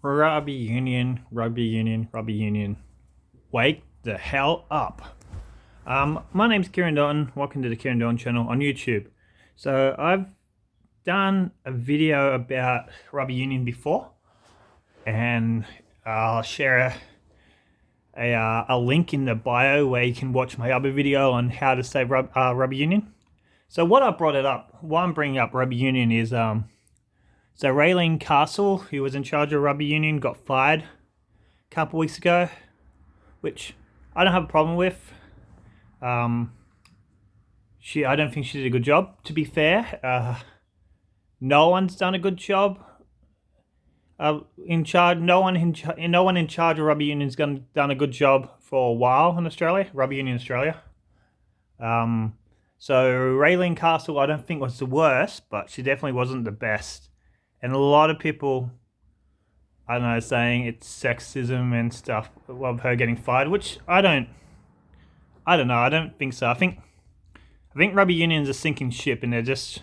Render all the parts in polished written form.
Rugby union, rugby union, rugby union. Wake the hell up. My name's Kieran Dalton. Welcome to the Kieran Dalton channel on YouTube. So I've done a video about rugby union before, and I'll share a link in the bio where you can watch my other video on how to say rugby union. So what I brought it up, why I'm bringing up rugby union is so Raylene Castle, who was in charge of rugby union, got fired a couple weeks ago, which I don't have a problem with. I don't think she did a good job. To be fair, no one's done a good job. No one in charge of rugby union's done a good job for a while in Australia, rugby union Australia. So Raylene Castle, I don't think was the worst, but she definitely wasn't the best. And a lot of people, I don't know, saying it's sexism and stuff of her getting fired, which I don't know. I don't think so. I think rugby union's a sinking ship, and they're just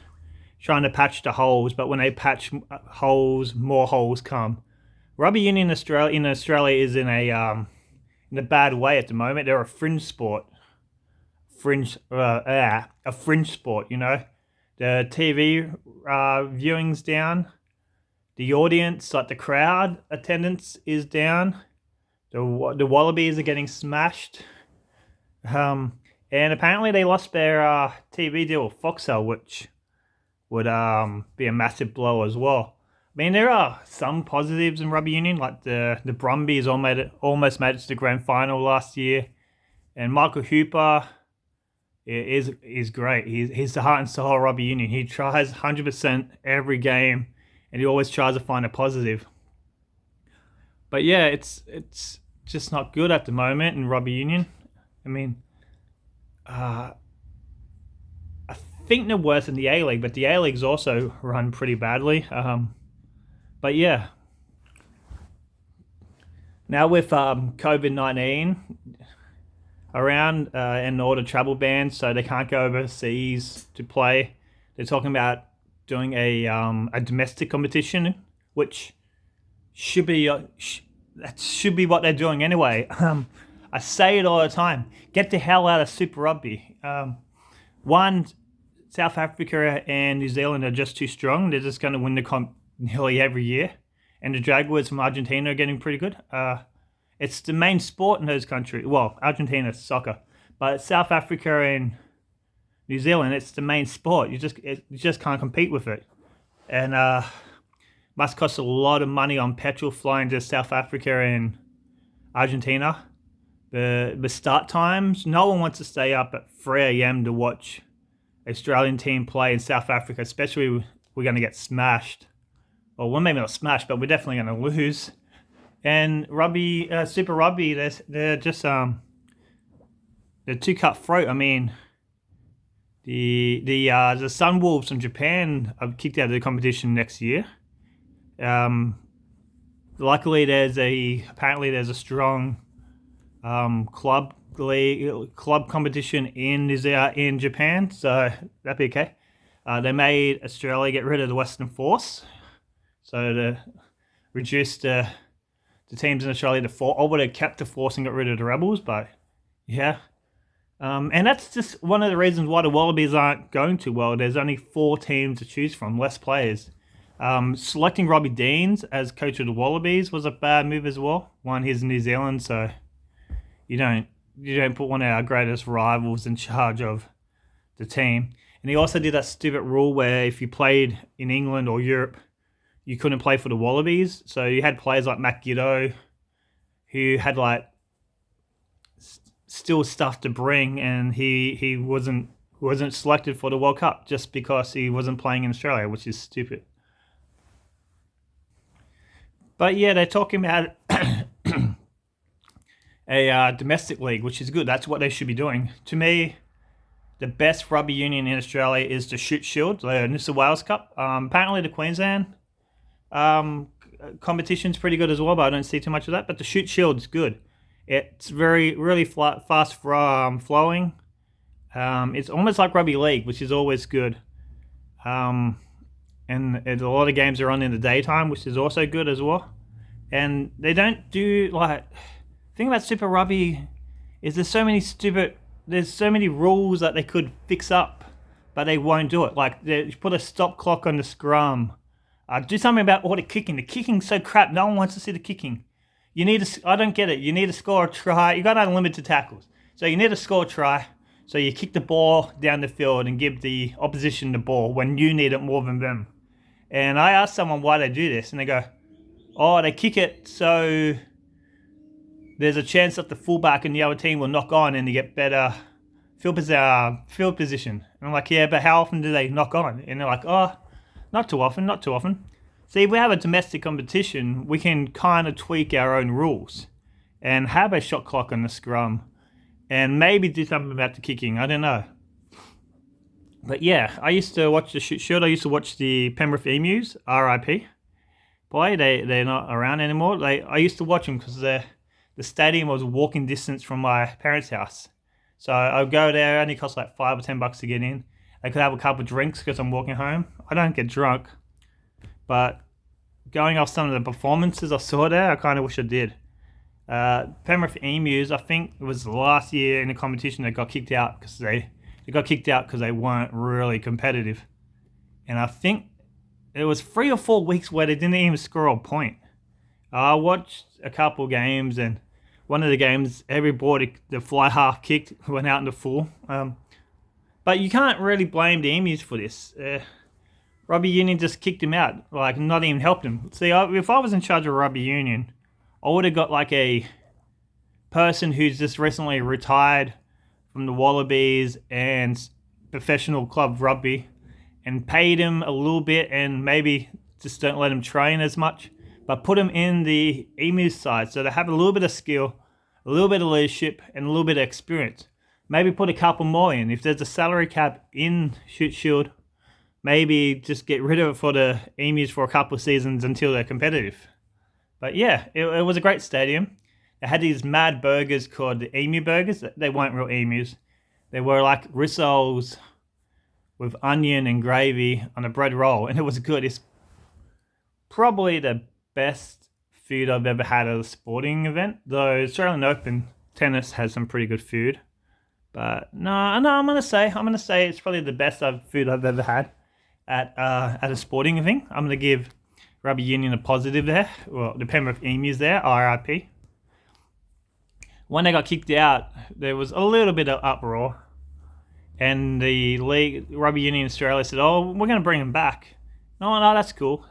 trying to patch the holes. But when they patch holes, more holes come. Rugby union in Australia is in a bad way at the moment. They're a fringe sport. A fringe sport. You know, the TV viewing's down. The audience, like the crowd attendance, is down. The Wallabies are getting smashed. And apparently they lost their TV deal with Foxtel, which would be a massive blow as well. I mean, there are some positives in rugby union, like the Brumbies almost made it to the grand final last year, and Michael Hooper is great. He's the heart and soul of rugby union. He tries 100% every game, and he always tries to find a positive. But yeah, it's just not good at the moment in rugby union. I mean, I think they're worse than the A-League, but the A-League's also run pretty badly. But yeah. Now with COVID-19 around and all the travel bans, so they can't go overseas to play, they're talking about doing a domestic competition, which should be that should be what they're doing anyway. I say it all the time. Get the hell out of Super Rugby. South Africa and New Zealand are just too strong. They're just going to win the comp nearly every year. And the Jaguars from Argentina are getting pretty good. It's the main sport in those countries. Well, Argentina's soccer, but South Africa and New Zealand, it's the main sport. You just can't compete with it, and must cost a lot of money on petrol flying to South Africa and Argentina. The start times, no one wants to stay up at 3 a.m. to watch Australian team play in South Africa, especially we're going to get smashed. Well, maybe not smashed, but we're definitely going to lose. And rugby, Super Rugby, they're just they're too cutthroat. I mean, the Sunwolves from Japan are kicked out of the competition next year. Luckily, there's a strong club competition in Japan, so that'd be okay. They made Australia get rid of the Western Force, so to reduce the teams in Australia to 4. I would have kept the Force and got rid of the Rebels, but yeah. And that's just one of the reasons why the Wallabies aren't going too well. There's only 4 teams to choose from, less players. Selecting Robbie Deans as coach of the Wallabies was a bad move as well. One, he's in New Zealand, so you don't put one of our greatest rivals in charge of the team. And he also did that stupid rule where if you played in England or Europe, you couldn't play for the Wallabies. So you had players like Matt Giddo, who had like still stuff to bring, and he wasn't selected for the World Cup just because he wasn't playing in Australia, which is stupid. But yeah, they're talking about a domestic league, which is good. That's what they should be doing. To me, the best rugby union in Australia is the Shute Shield, the New South Wales Cup. Apparently the Queensland competition's pretty good as well, but I don't see too much of that. But the Shute Shield's good. It's really fast flowing. It's almost like rugby league, which is always good. And a lot of games are on in the daytime, which is also good as well. And they don't do like. The thing about Super Rugby is there's so many rules that they could fix up, but they won't do it. Like they put a stop clock on the scrum. Do something about all the kicking. The kicking's so crap. No one wants to see the kicking. I don't get it. You need to score a try. You got unlimited tackles, so you need to score a try. So you kick the ball down the field and give the opposition the ball when you need it more than them. And I asked someone why they do this, and they go, "Oh, they kick it so there's a chance that the fullback and the other team will knock on and you get better field position." And I'm like, "Yeah, but how often do they knock on?" And they're like, "Oh, not too often, not too often." See, if we have a domestic competition, we can kind of tweak our own rules and have a shot clock on the scrum and maybe do something about the kicking. I don't know. But yeah, I used to watch the shoot. I used to watch the Penrith Emus, RIP. Boy, they're not around anymore. I used to watch them because the stadium was walking distance from my parents' house. So I'd go there. It only cost like $5 or $10 to get in. I could have a couple of drinks because I'm walking home. I don't get drunk. But going off some of the performances I saw there, I kind of wish I did. Penrith Emus, I think it was last year in the competition, they got kicked out because they weren't really competitive. And I think it was 3 or 4 weeks where they didn't even score a point. I watched a couple games, and one of the games, every ball the fly half kicked went out in the full. But you can't really blame the Emus for this. Rugby Union just kicked him out, like not even helped him. See, if I was in charge of Rugby Union, I would have got like a person who's just recently retired from the Wallabies and professional club rugby and paid him a little bit and maybe just don't let him train as much, but put him in the Emus side so they have a little bit of skill, a little bit of leadership, and a little bit of experience. Maybe put a couple more in. If there's a salary cap in Shoot Shield, maybe just get rid of it for the Emus for a couple of seasons until they're competitive. But yeah, it was a great stadium. They had these mad burgers called the Emu Burgers. They weren't real emus. They were like rissoles with onion and gravy on a bread roll, and it was good. It's probably the best food I've ever had at a sporting event, though Australian Open tennis has some pretty good food. But no, I'm gonna say it's probably the best food I've ever had at a sporting event. I'm gonna give Rugby Union a positive there. Well, the Penrith Emus there, RIP. When they got kicked out, there was a little bit of uproar, and the league, Rugby Union Australia, said, "Oh, we're going to bring them back." No, that's cool.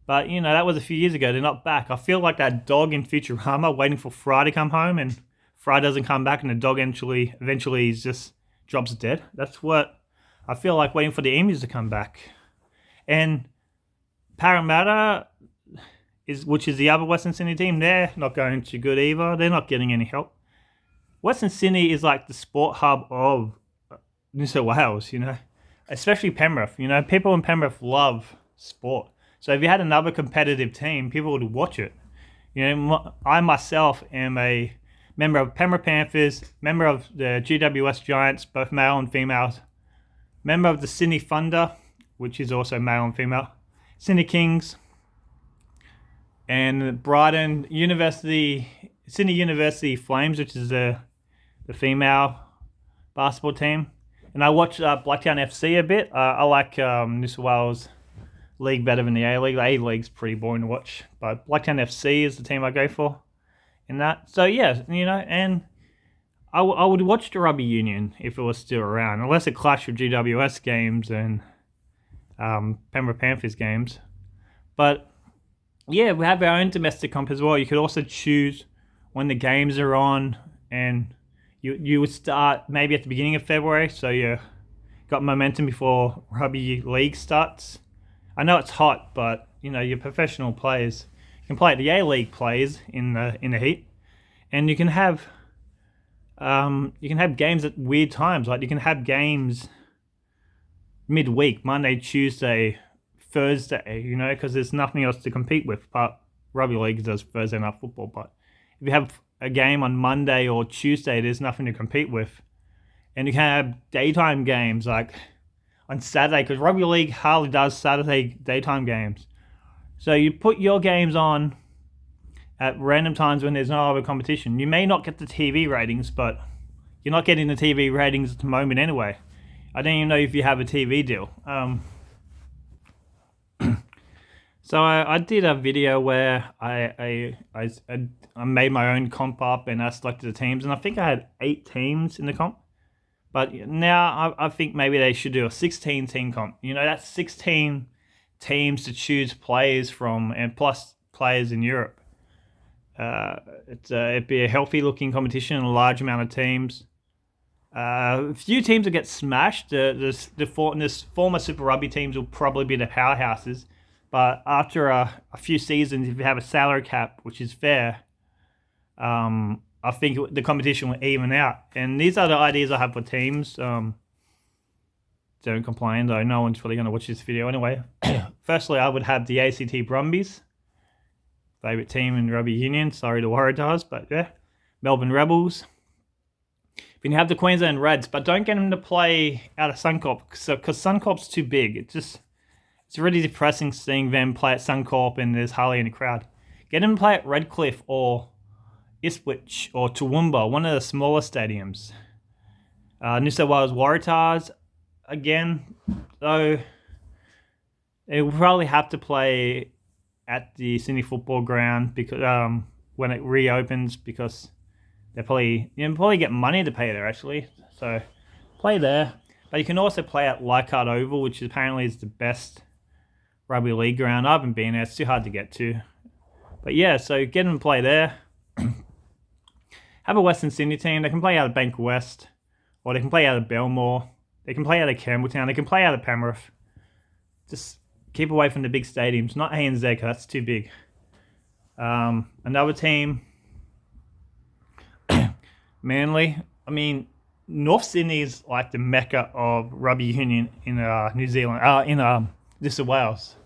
But that was a few years ago. They're not back. I feel like that dog in Futurama waiting for Fry to come home, and Fry doesn't come back, and the dog eventually just drops dead. That's what I feel like, waiting for the Emus to come back. And Parramatta, which is the other Western Sydney team, they're not going too good either. They're not getting any help. Western Sydney is like the sport hub of New South Wales, especially Penrith. People in Penrith love sport. So if you had another competitive team, people would watch it. I myself am a member of Penrith Panthers, member of the GWS Giants, both male and females, member of the Sydney Thunder, which is also male and female, Sydney Kings, and Brighton Sydney University Flames, which is the female basketball team. And I watch Blacktown FC a bit. I like New South Wales League better than the A-League. The A-League's pretty boring to watch, but Blacktown FC is the team I go for in that. So yeah, and I would watch the Rugby Union if it was still around, unless it clashed with GWS games and Penrith Panthers games. But yeah, we have our own domestic comp as well. You could also choose when the games are on, and you would start maybe at the beginning of February, so you got momentum before Rugby League starts. I know it's hot, but your professional players can play. The A-League players in the heat, and you can have games at weird times. Like you can have games midweek, Monday, Tuesday, Thursday, because there's nothing else to compete with. But Rugby League does Thursday night football. But if you have a game on Monday or Tuesday, there's nothing to compete with. And you can have daytime games like on Saturday, because Rugby League hardly does Saturday daytime games. So you put your games on at random times when there's no other competition. You may not get the TV ratings, but you're not getting the TV ratings at the moment anyway. I don't even know if you have a TV deal. So I did a video where I made my own comp up and I selected the teams, and I think I had 8 teams in the comp. But now I think maybe they should do a 16-team comp. You know, that's 16 teams to choose players from, and plus players in Europe. It'd be a healthy-looking competition, a large amount of teams. A few teams will get smashed. The former Super Rugby teams will probably be the powerhouses. But after a few seasons, if you have a salary cap, which is fair, I think the competition will even out. And these are the ideas I have for teams. Don't complain, though. No one's probably going to watch this video anyway. Firstly, I would have the ACT Brumbies. Favourite team in rugby union. Sorry to Waratahs, but yeah. Melbourne Rebels. Then you have the Queensland Reds, but don't get them to play out of Suncorp, because Suncorp's too big. It's really depressing seeing them play at Suncorp and there's hardly any crowd. Get them to play at Redcliffe or Ipswich or Toowoomba, one of the smaller stadiums. New South Wales Waratahs, again, though, they will probably have to play at the Sydney Football Ground because when it reopens, because you probably get money to pay there actually. So play there, but you can also play at Leichhardt Oval, which apparently is the best rugby league ground. I haven't been there; it's too hard to get to. But yeah, so get them to play there. Have a Western Sydney team. They can play out of Bank West, or they can play out of Belmore. They can play out of Campbelltown. They can play out of Penrith. Just keep away from the big stadiums. Not ANZ, because that's too big. Another team, Manly. I mean, North Sydney is like the mecca of rugby union in New Zealand, in New South Wales.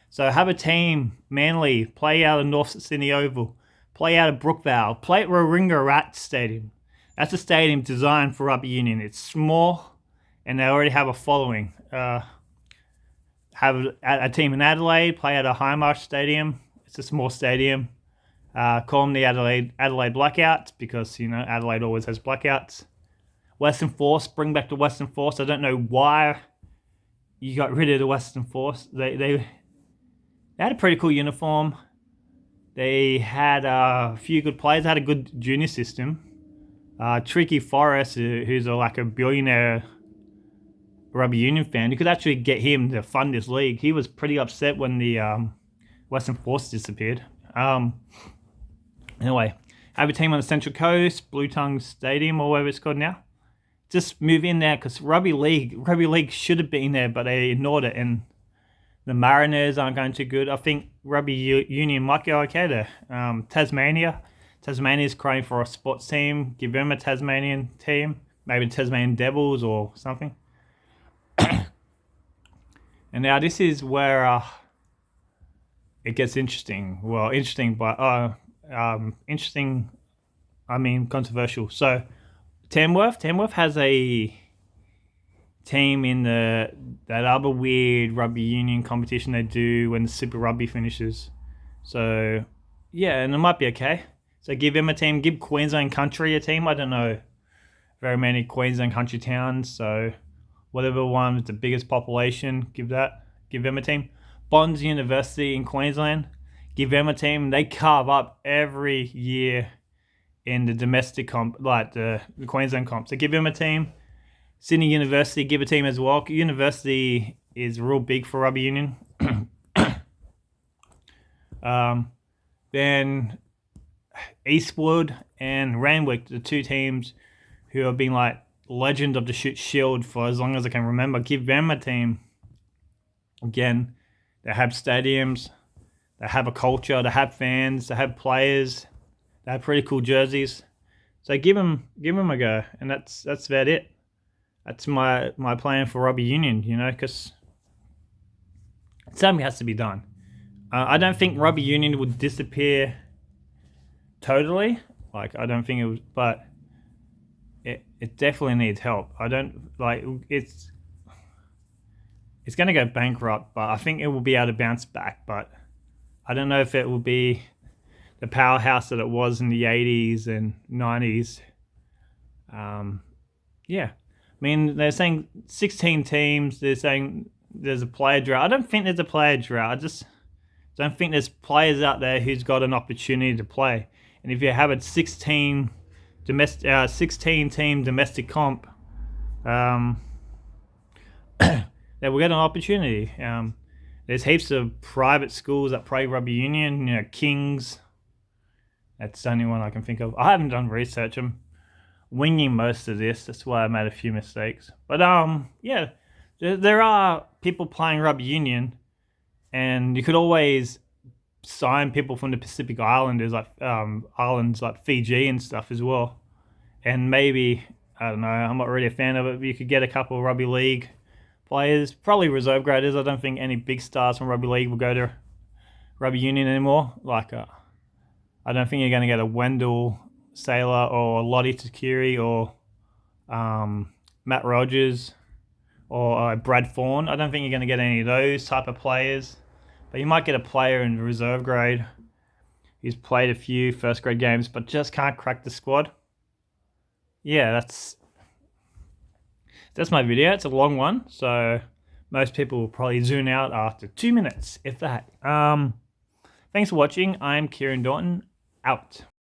So have a team, Manly, play out of North Sydney Oval, play out of Brookvale, play at Warringah Rat Stadium. That's a stadium designed for rugby union. It's small, and they already have a following. Have a team in Adelaide, play at a Highmarsh Stadium. It's a small stadium. Call them the Adelaide Blackouts, because, you know, Adelaide always has blackouts. Western Force, bring back the Western Force. I don't know why you got rid of the Western Force. They had a pretty cool uniform. They had a few good players. They had a good junior system. Tricky Forrest, who's like a billionaire rugby union fan, you could actually get him to fund this league. He was pretty upset when the Western Force disappeared. Anyway, have a team on the Central Coast, Blue Tongue Stadium, or whatever it's called now. Just move in there, because Rugby League should have been there, but they ignored it, and the Mariners aren't going too good. I think Rugby Union might go okay there. Tasmania's crying for a sports team. Give them a Tasmanian team, maybe Tasmanian Devils or something. And now this is where it gets interesting. Well, interesting, but interesting. I mean, controversial. So, Tamworth has a team in that other weird rugby union competition they do when the Super Rugby finishes. So, yeah, and it might be okay. So give them a team. Give Queensland Country a team. I don't know very many Queensland Country towns, so whatever one with the biggest population, give them a team. Bonds University in Queensland, give them a team. They carve up every year in the domestic comp, like the Queensland comp. So give them a team. Sydney University, give a team as well. University is real big for rugby union. Then Eastwood and Randwick, the two teams who have been like legend of the Shield for as long as I can remember. Give them a team. Again, they have stadiums, they have a culture, they have fans, they have players, they have pretty cool jerseys. So give them a go, and that's about it. That's my plan for rugby union, you know, because something has to be done. I don't think rugby union would disappear totally. Like, I don't think it would, but it definitely needs help. I don't, like, it's going to go bankrupt, but I think it will be able to bounce back. But I don't know if it will be the powerhouse that it was in the 80s and 90s. Yeah, I mean, they're saying 16 teams. They're saying there's a player drought. I don't think there's a player drought. I just don't think there's players out there who's got an opportunity to play. And if you have a 16 team domestic comp, then we'll get an opportunity. There's heaps of private schools that play rugby union. Kings. That's the only one I can think of. I haven't done research. I'm winging most of this. That's why I made a few mistakes. But yeah, there are people playing rugby union, and you could always sign people from the Pacific Islanders, like islands like Fiji and stuff as well. And maybe, I don't know, I'm not really a fan of it, but you could get a couple of rugby league players, probably reserve graders. I don't think any big stars from rugby league will go to rugby union anymore. Like, I don't think you're going to get a Wendell Sailor or Lottie Takiri or Matt Rogers or Brad Fawn. I don't think you're going to get any of those type of players. But you might get a player in reserve grade who's played a few first grade games but just can't crack the squad. Yeah, that's my video. It's a long one, so most people will probably zoom out after 2 minutes, if that. Thanks for watching. I'm Kieran Dorton, out.